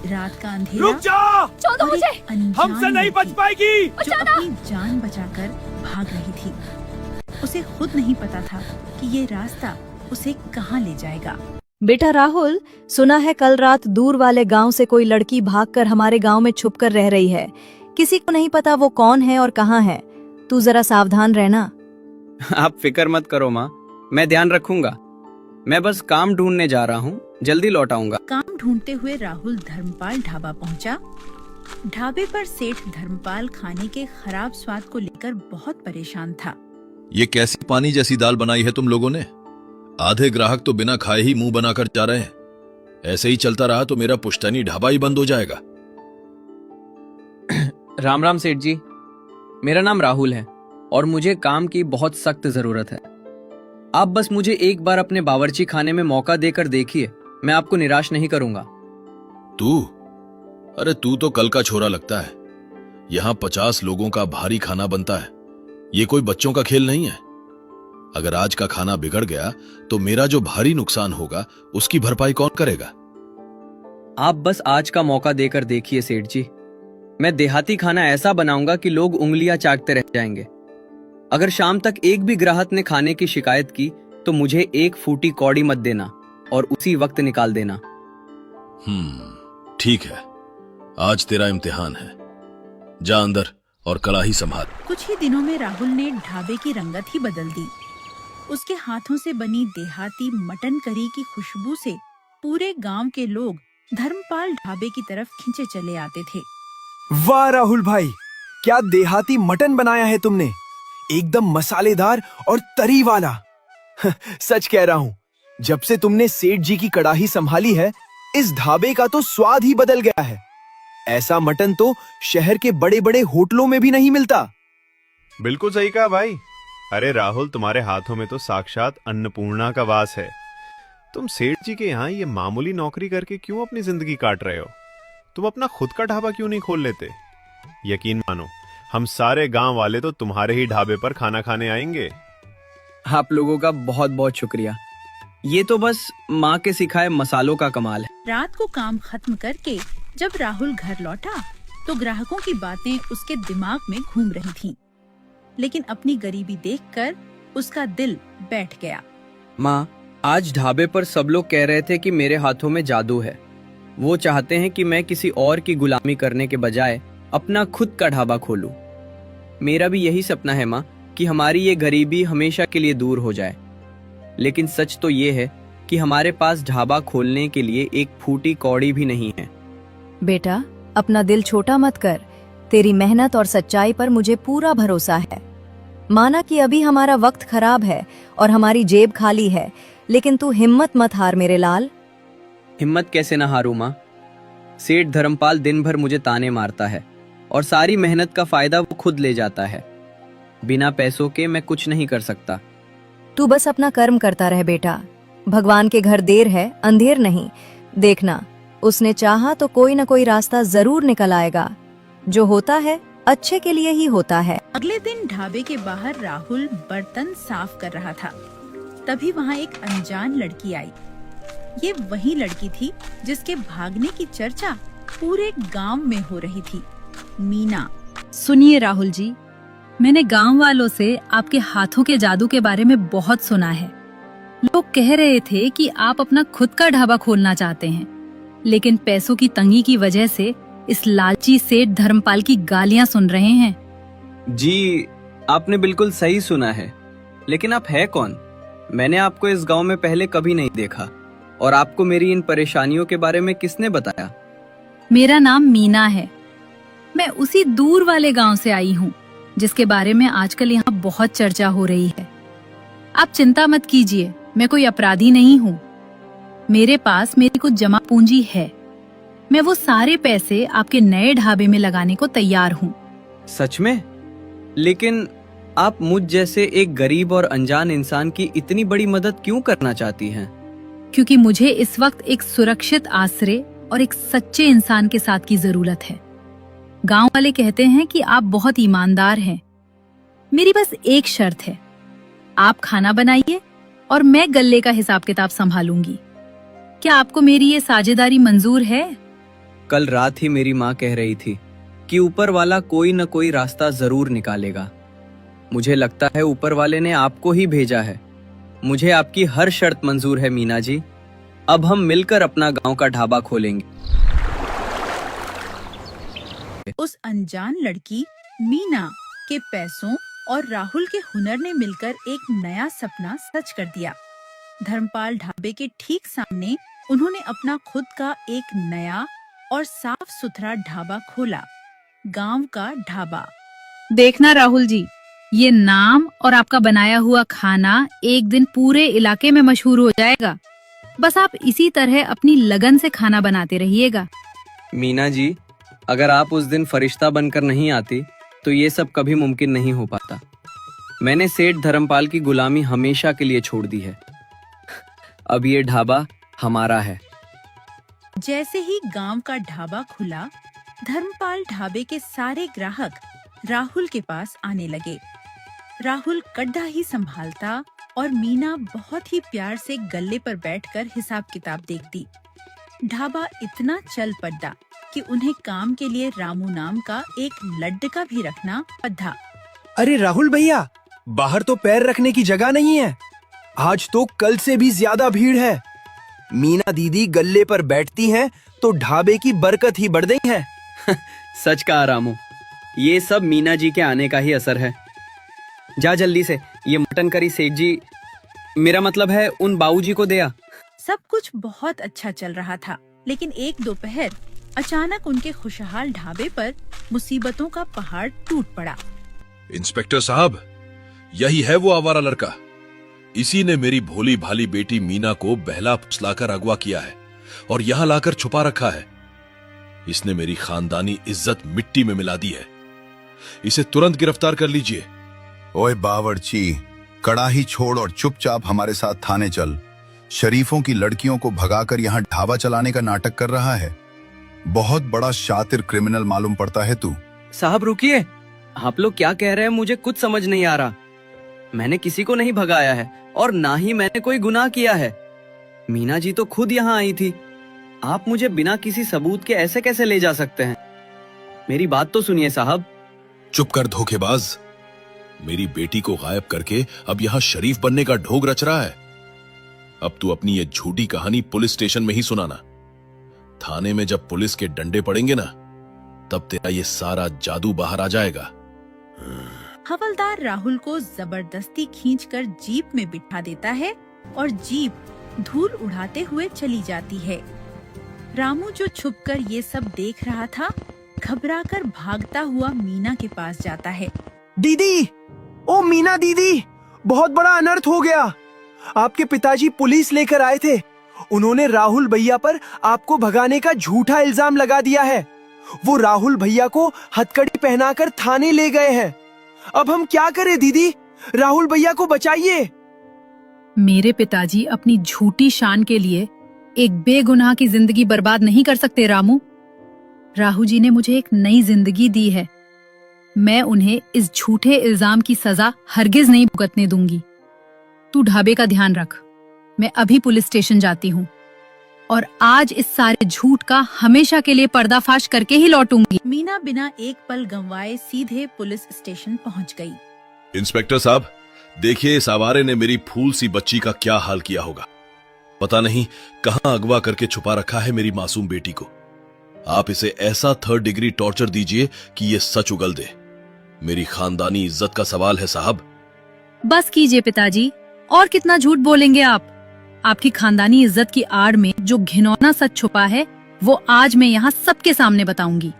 रात का अंधेरा रुक जा! छोड़ दो मुझे। हमसे नहीं बच पाएगी। जो अपनी जान बचाकर भाग रही थी। उसे खुद नहीं पता था कि ये रास्ता उसे कहाँ ले जाएगा। बेटा राहुल, सुना है कल रात दूर वाले गांव से कोई लड़की भागकर हमारे गांव में छुपकर रह रही है। किसी को नहीं पता वो कौन है और कहाँ है। तू जरा सावधान रहना। आप फिक्र मत करो माँ, मैं ध्यान रखूंगा। मैं बस काम ढूंढने जा रहा हूँ, जल्दी लौट आऊंगा। काम ढूंढते हुए राहुल धर्मपाल ढाबा पहुंचा। ढाबे पर सेठ धर्मपाल खाने के खराब स्वाद को लेकर बहुत परेशान था। ये कैसी पानी जैसी दाल बनाई है तुम लोगों ने? आधे ग्राहक तो बिना खाए ही मुंह बनाकर जा रहे हैं। ऐसे ही चलता रहा तो मेरा पुश्तैनी ढाबा ही बंद हो जाएगा। राम राम सेठ जी, मेरा नाम राहुल है और मुझे काम की बहुत सख्त जरूरत है। आप बस मुझे एक बार अपने बावर्ची खाने में मौका देकर देखिए, मैं आपको निराश नहीं करूंगा। तू? अरे तू तो कल का छोरा लगता है। यहाँ 50 लोगों का भारी खाना बनता है। ये कोई बच्चों का खेल नहीं है। अगर आज का खाना बिगड़ गया तो मेरा जो भारी नुकसान होगा उसकी भरपाई कौन करेगा? आप बस आज का मौका देकर देखिए सेठ जी। मैं देहाती खाना ऐसा बनाऊंगा कि लोग उंगलियां चाटते रह जाएंगे। अगर शाम तक एक भी ग्राहक ने खाने की शिकायत की तो मुझे एक फूटी कौड़ी मत देना और उसी वक्त निकाल देना। ठीक है, आज तेरा इम्तिहान है। जा अंदर और कड़ाही संभाल। कुछ ही दिनों में राहुल ने ढाबे की रंगत ही बदल दी। उसके हाथों से बनी देहाती मटन करी की खुशबू से पूरे गांव के लोग धर्मपाल ढाबे की तरफ खींचे चले आते थे। वाह राहुल भाई, क्या देहाती मटन बनाया है तुमने। एकदम मसालेदार और तरी वाला। सच कह रहा हूँ, जब से तुमने सेठ जी की कड़ाही संभाली है, इस ढाबे का तो स्वाद ही बदल गया है। ऐसा मटन तो शहर के बड़े बड़े होटलों में भी नहीं मिलता। बिल्कुल सही कहा भाई। अरे राहुल, तुम्हारे हाथों में तो साक्षात अन्नपूर्णा का वास है। तुम सेठ जी के यहाँ ये मामूली नौकरी करके क्यों अपनी जिंदगी काट रहे हो? तुम अपना खुद का ढाबा क्यों नहीं खोल लेते? यकीन मानो, हम सारे गांव वाले तो तुम्हारे ही ढाबे पर खाना खाने आएंगे। आप लोगों का बहुत बहुत शुक्रिया। ये तो बस माँ के सिखाए मसालों का कमाल है। रात को काम खत्म करके जब राहुल घर लौटा तो ग्राहकों की बातें उसके दिमाग में घूम रही थीं। लेकिन अपनी गरीबी देखकर उसका दिल बैठ गया। माँ, आज ढाबे पर सब लोग कह रहे थे कि मेरे हाथों में जादू है। वो चाहते हैं कि मैं किसी और की गुलामी करने के बजाय अपना खुद का ढाबा खोलूं। मेरा भी यही सपना है माँ, कि हमारी ये गरीबी हमेशा के लिए दूर हो जाए। लेकिन सच तो ये है कि हमारे पास ढाबा खोलने के लिए एक फूटी कौड़ी भी नहीं है। बेटा, अपना दिल छोटा मत कर। तेरी मेहनत और सच्चाई पर मुझे पूरा भरोसा है। माना कि अभी हमारा वक्त खराब है और हमारी जेब खाली है, लेकिन तू हिम्मत मत हार मेरे लाल। हिम्मत कैसे ना हारूं माँ? सेठ धर्मपाल दिन भर मुझे ताने मारता है और सारी मेहनत का फायदा वो खुद ले जाता है। बिना पैसों के मैं कुछ नहीं कर सकता। तू बस अपना कर्म करता रह बेटा। भगवान के घर देर है, अंधेर नहीं। देखना, उसने चाहा तो कोई न कोई रास्ता जरूर निकल आएगा। जो होता है अच्छे के लिए ही होता है। अगले दिन ढाबे के बाहर राहुल बर्तन साफ कर रहा था। तभी वहाँ एक अनजान लड़की आई। ये वही लड़की थी जिसके भागने की चर्चा पूरे गांव में हो रही थी, मीना। सुनिए राहुल जी, मैंने गांव वालों से आपके हाथों के जादू के बारे में बहुत सुना है। लोग कह रहे थे कि आप अपना खुद का ढाबा खोलना चाहते हैं, लेकिन पैसों की तंगी की वजह से इस लालची सेठ धर्मपाल की गालियां सुन रहे हैं। जी, आपने बिल्कुल सही सुना है। लेकिन आप है कौन? मैंने आपको इस गांव में पहले कभी नहीं देखा। और आपको मेरी इन परेशानियों के बारे में किसने बताया? मेरा नाम मीना है। मैं उसी दूर वाले गांव से आई हूँ जिसके बारे में आजकल यहाँ बहुत चर्चा हो रही है। आप चिंता मत कीजिए, मैं कोई अपराधी नहीं हूँ। मेरे पास मेरी कुछ जमा पूंजी है। मैं वो सारे पैसे आपके नए ढाबे में लगाने को तैयार हूँ। सच में? लेकिन आप मुझ जैसे एक गरीब और अनजान इंसान की इतनी बड़ी मदद क्यों करना चाहती हैं? क्योंकि मुझे इस वक्त एक सुरक्षित आश्रय और एक सच्चे इंसान के साथ की जरूरत है। गांव वाले कहते हैं कि आप बहुत ईमानदार हैं। मेरी बस एक शर्त है, आप खाना बनाइए और मैं गल्ले का हिसाब किताब संभालूंगी। क्या आपको मेरी ये साझेदारी मंजूर है? कल रात ही मेरी माँ कह रही थी कि ऊपर वाला कोई न कोई रास्ता जरूर निकालेगा। मुझे लगता है ऊपर वाले ने आपको ही भेजा है। मुझे आपकी हर शर्त मंजूर है मीना जी। अब हम मिलकर अपना गांव का ढाबा खोलेंगे। उस अनजान लड़की मीना के पैसों और राहुल के हुनर ने मिलकर एक नया सपना सच कर दिया। धर्मपाल ढाबे के ठीक सामने उन्होंने अपना खुद का एक नया और साफ सुथरा ढाबा खोला, गांव का ढाबा। देखना राहुल जी, ये नाम और आपका बनाया हुआ खाना एक दिन पूरे इलाके में मशहूर हो जाएगा। बस आप इसी तरह अपनी लगन से खाना बनाते रहिएगा। मीना जी, अगर आप उस दिन फरिश्ता बनकर नहीं आती तो ये सब कभी मुमकिन नहीं हो पाता। मैंने सेठ धर्मपाल की गुलामी हमेशा के लिए छोड़ दी है। अब ये ढाबा हमारा है। जैसे ही गांव का ढाबा खुला, धर्मपाल ढाबे के सारे ग्राहक राहुल के पास आने लगे। राहुल कड्ढा ही संभालता और मीना बहुत ही प्यार से गल्ले पर बैठकर हिसाब किताब देखती। ढाबा इतना चल पड़ा कि उन्हें काम के लिए रामू नाम का एक लड्डका भी रखना पड़ा। अरे राहुल भैया, बाहर तो पैर रखने की जगह नहीं है। आज तो कल से भी ज्यादा भीड़ है। मीना दीदी गल्ले पर बैठती हैं तो ढाबे की बरकत ही बढ़ गई है। सच कहा रामू, ये सब मीना जी के आने का ही असर है। जा जल्दी से ये मटन करी सेठ जी, मेरा मतलब है उन बाबूजी को दे आ। सब कुछ बहुत अच्छा चल रहा था, लेकिन एक दोपहर अचानक उनके खुशहाल ढाबे पर मुसीबतों का पहाड़ टूट पड़ा। इंस्पेक्टर साहब, यही है वो आवारा लड़का। इसी ने मेरी भोली भाली बेटी मीना को बहला फुसलाकर अगवा किया है और यहां लाकर छुपा रखा है। इसने मेरी खानदानी इज्जत मिट्टी में मिला दी है। इसे तुरंत गिरफ्तार कर लीजिए। ओए बावर्ची, कड़ाही छोड़ और चुपचाप हमारे साथ थाने चल। शरीफों की लड़कियों को भगाकर यहाँ ढाबा चलाने का नाटक कर रहा है। बहुत बड़ा शातिर क्रिमिनल मालूम पड़ता है तू। साहब रुकिए, आप लोग क्या कह रहे हैं मुझे कुछ समझ नहीं आ रहा। मैंने किसी को नहीं भगाया है और ना ही मैंने कोई गुनाह किया है। मीना जी तो खुद यहाँ आई थी। आप मुझे बिना किसी सबूत के ऐसे कैसे ले जा सकते हैं? मेरी बात तो सुनिए साहब। चुप कर धोखेबाज। मेरी बेटी को गायब करके अब यहाँ शरीफ बनने का ढोंग रच रहा है। अब तू अपनी ये झूठी कहानी पुलिस स्टेशन में ही सुनाना। थाने में जब पुलिस के डंडे पड़ेंगे ना, तब तेरा ये सारा जादू बाहर आ जाएगा। हवलदार राहुल को जबरदस्ती खींचकर जीप में बिठा देता है और जीप धूल उड़ाते हुए चली जाती है। रामू जो छुपकर ये सब देख रहा था, घबराकर भागता हुआ मीना के पास जाता है। दीदी, ओ मीना दीदी, बहुत बड़ा अनर्थ हो गया। आपके पिताजी पुलिस लेकर आए थे। उन्होंने राहुल भैया पर आपको भगाने का झूठा इल्जाम लगा दिया है। वो राहुल भैया को हथकड़ी पहनाकर थाने ले गए हैं। अब हम क्या करें दीदी? राहुल भैया को बचाइए। मेरे पिताजी अपनी झूठी शान के लिए एक बेगुनाह की जिंदगी बर्बाद नहीं कर सकते रामू। राहु जी ने मुझे एक नई जिंदगी दी है। मैं उन्हें इस झूठे इल्जाम की सजा हरगिज नहीं भुगतने दूंगी। तू ढाबे का ध्यान रख। मैं अभी पुलिस स्टेशन जाती हूँ और आज इस सारे झूठ का हमेशा के लिए पर्दाफाश करके ही लौटूंगी। मीना बिना एक पल गंवाए सीधे पुलिस स्टेशन पहुँच गई। इंस्पेक्टर साहब, देखिए इस आवारे ने मेरी फूल सी बच्ची का क्या हाल किया होगा। पता नहीं कहां अगवा करके छुपा रखा है मेरी मासूम बेटी को। आप इसे ऐसा 3rd डिग्री टॉर्चर दीजिए कि ये सच उगल दे। मेरी खानदानी इज्जत का सवाल है साहब। बस कीजिए पिताजी, और कितना झूठ बोलेंगे आप? आपकी खानदानी इज्जत की आड़ में जो घिनौना सच छुपा है, वो आज मैं यहाँ सबके सामने बताऊंगी।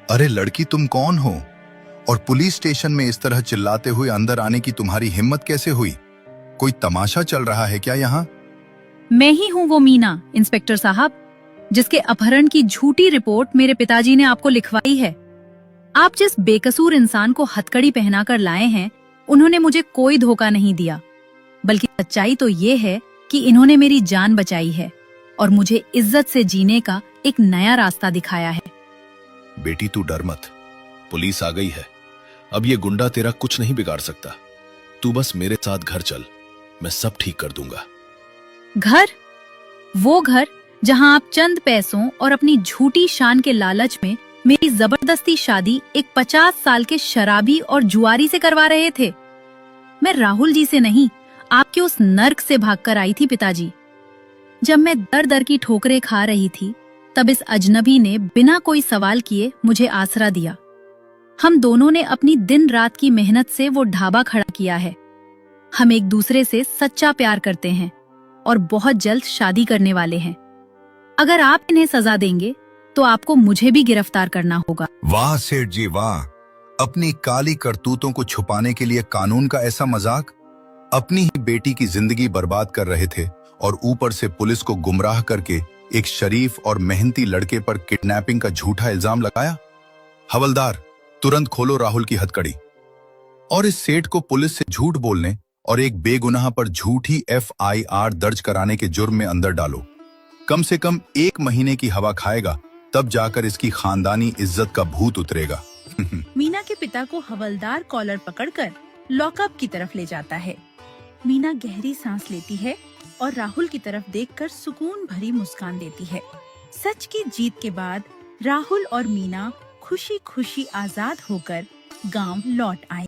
अरे लड़की, तुम कौन हो और पुलिस स्टेशन में इस तरह चिल्लाते हुए अंदर आने की तुम्हारी हिम्मत कैसे हुई? कोई तमाशा चल रहा है क्या यहाँ? मैं ही हूँ वो मीना, इंस्पेक्टर साहब, जिसके अपहरण की झूठी रिपोर्ट मेरे पिताजी ने आपको लिखवाई है। आप जिस बेकसूर इंसान को हथकड़ी पहनाकर लाए हैं, उन्होंने मुझे कोई धोखा नहीं दिया, बल्कि सच्चाई तो ये है कि इन्होंने मेरी जान बचाई है और मुझे इज्जत से जीने का एक नया रास्ता दिखाया है। बेटी तू डर मत, पुलिस आ गई है। अब ये गुंडा तेरा कुछ नहीं बिगाड़ सकता। तू बस मेरे साथ घर चल, मैं सब ठीक कर दूंगा। घर? वो घर जहां आप चंद पैसों और अपनी झूठी शान के लालच में मेरी जबरदस्ती शादी एक 50 साल के शराबी और जुआरी से करवा रहे थे। मैं राहुल जी से नहीं, आपके उस नर्क से भागकर आई थी पिताजी। जब मैं दर दर की ठोकरें खा रही थी, तब इस अजनबी ने बिना कोई सवाल किए मुझे आसरा दिया। हम दोनों ने अपनी दिन रात की मेहनत से वो ढाबा खड़ा किया है। हम एक दूसरे से सच्चा प्यार करते हैं और बहुत जल्द शादी करने वाले हैं। अगर आप इन्हें सजा देंगे तो आपको मुझे भी गिरफ्तार करना होगा। वाह सेठ जी वाह, अपनी काली करतूतों को छुपाने के लिए कानून का ऐसा मजाक। अपनी ही बेटी की जिंदगी बर्बाद कर रहे थे और ऊपर से पुलिस को गुमराह करके एक शरीफ और मेहनती लड़के पर किडनैपिंग का झूठा इल्जाम लगाया। हवलदार, तुरंत खोलो राहुल की हथकड़ी और इस सेठ को पुलिस से झूठ बोलने और एक बेगुनाह पर झूठी FIR दर्ज कराने के जुर्म में अंदर डालो। कम से कम 1 महीने की हवा खाएगा, तब जाकर इसकी खानदानी इज्जत का भूत उतरेगा। मीना के पिता को हवलदार कॉलर पकड़कर लॉकअप की तरफ ले जाता है। मीना गहरी सांस लेती है और राहुल की तरफ देखकर सुकून भरी मुस्कान देती है। सच की जीत के बाद राहुल और मीना खुशी खुशी आजाद होकर गांव लौट आए।